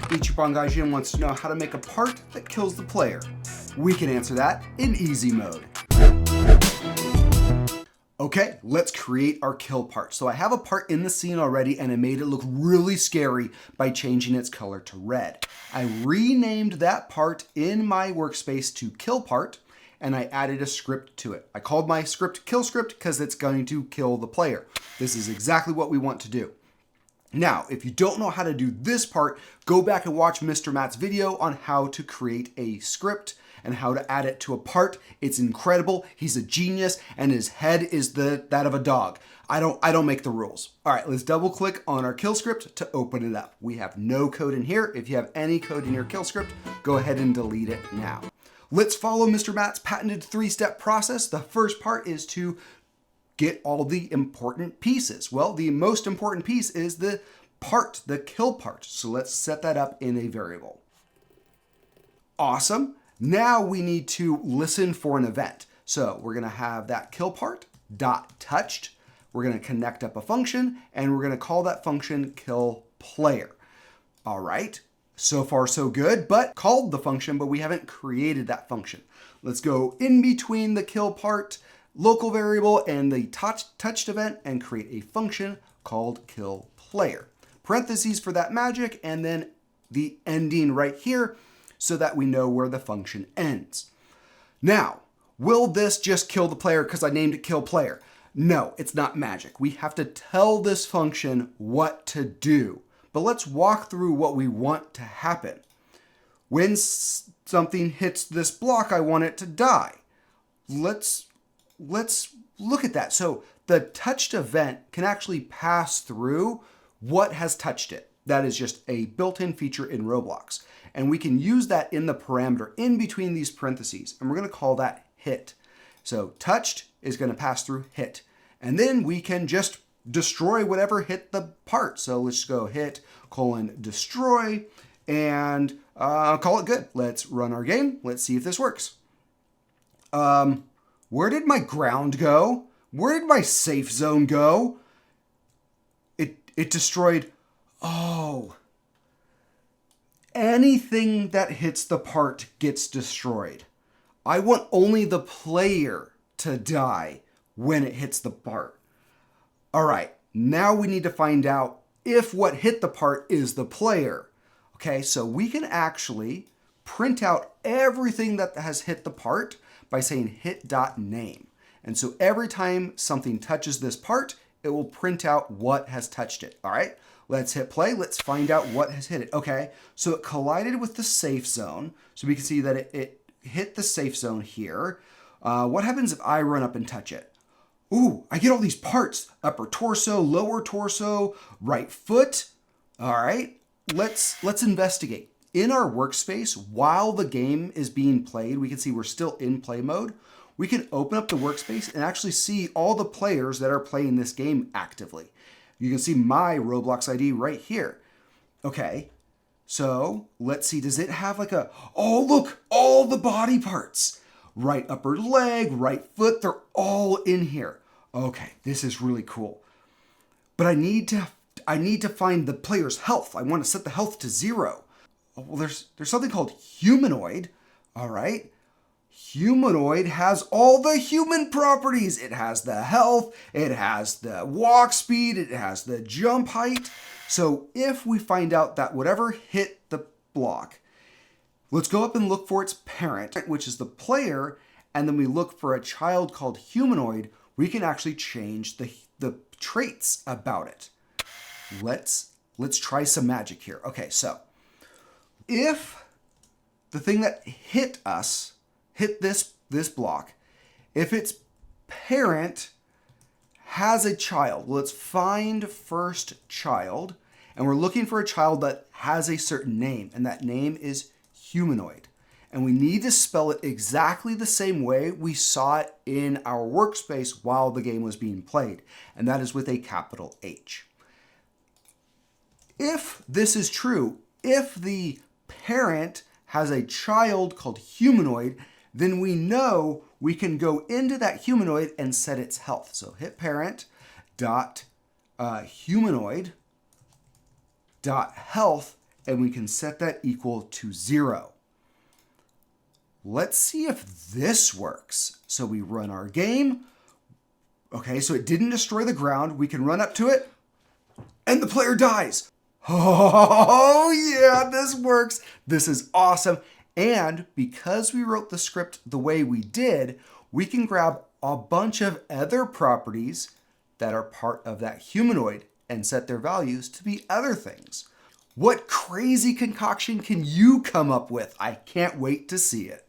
Ichiban wants to know how to make a part that kills the player. We can answer that in easy mode. Okay, let's create our kill part. So I have a part in the scene already and I made it look really scary by changing its color to red. I renamed that part in my workspace to kill part and I added a script to it. I called my script kill script because it's going to kill the player. This is exactly what we want to do. Now, if you don't know how to do this part, go back and watch Mr. Matt's video on how to create a script and how to add it to a part. It's incredible. He's a genius and his head is that of a dog. I don't make the rules. All right, let's double click on our kill script to open it up. We have no code in here. If you have any code in your kill script, go ahead and delete it now. Let's follow Mr. Matt's patented 3-step process. The first part is to get all the important pieces. Well, the most important piece is the part, the kill part. So let's set that up in a variable. Awesome. Now we need to listen for an event. So we're gonna have that kill part dot touched. We're gonna connect up a function and we're gonna call that function kill player. All right, so far so good, but called the function, but we haven't created that function. Let's go in between the kill part local variable and the touched event and create a function called kill player. Parentheses for that magic and then the ending right here so that we know where the function ends. Now, will this just kill the player because I named it kill player? No, it's not magic. We have to tell this function what to do. But let's walk through what we want to happen. When something hits this block, I want it to die. Let's look at that. So the touched event can actually pass through what has touched it. That is just a built-in feature in Roblox. And we can use that in the parameter in between these parentheses. And we're going to call that hit. So touched is going to pass through hit. And then we can just destroy whatever hit the part. So let's go hit :destroy and call it good. Let's run our game. Let's see if this works. Where did my ground go? Where did my safe zone go? It destroyed, oh. Anything that hits the part gets destroyed. I want only the player to die when it hits the part. All right, now we need to find out if what hit the part is the player. Okay, so we can actually print out everything that has hit the part by saying hit.name. And so every time something touches this part, it will print out what has touched it. All right, let's hit play. Let's find out what has hit it. Okay, so it collided with the safe zone. So we can see that it hit the safe zone here. What happens if I run up and touch it? Ooh, I get all these parts: upper torso, lower torso, right foot. All right, let's investigate. In our workspace, while the game is being played, we can see we're still in play mode. We can open up the workspace and actually see all the players that are playing this game actively. You can see my Roblox ID right here. Okay, so let's see, does it have like oh look, all the body parts. Right upper leg, right foot, they're all in here. Okay, this is really cool. But I need to find the player's health. I want to set the health to 0. Well, there's something called humanoid. All right. Humanoid has all the human properties. It has the health, it has the walk speed, it has the jump height. So if we find out that whatever hit the block, let's go up and look for its parent, which is the player, and then we look for a child called humanoid, we can actually change the traits about it. Let's try some magic here. Okay, so if the thing that hit this block, if its parent has a child, let's find first child, and we're looking for a child that has a certain name, and that name is humanoid. And we need to spell it exactly the same way we saw it in our workspace while the game was being played, and that is with a capital H. If this is true, if the parent has a child called humanoid, then we know we can go into that humanoid and set its health. So hit parent dot humanoid dot health, and we can set that equal to 0. Let's see if this works. So we run our game. Okay, so it didn't destroy the ground. We can run up to it, and the player dies. Oh yeah, this works. This is awesome. And because we wrote the script the way we did, we can grab a bunch of other properties that are part of that humanoid and set their values to be other things. What crazy concoction can you come up with? I can't wait to see it.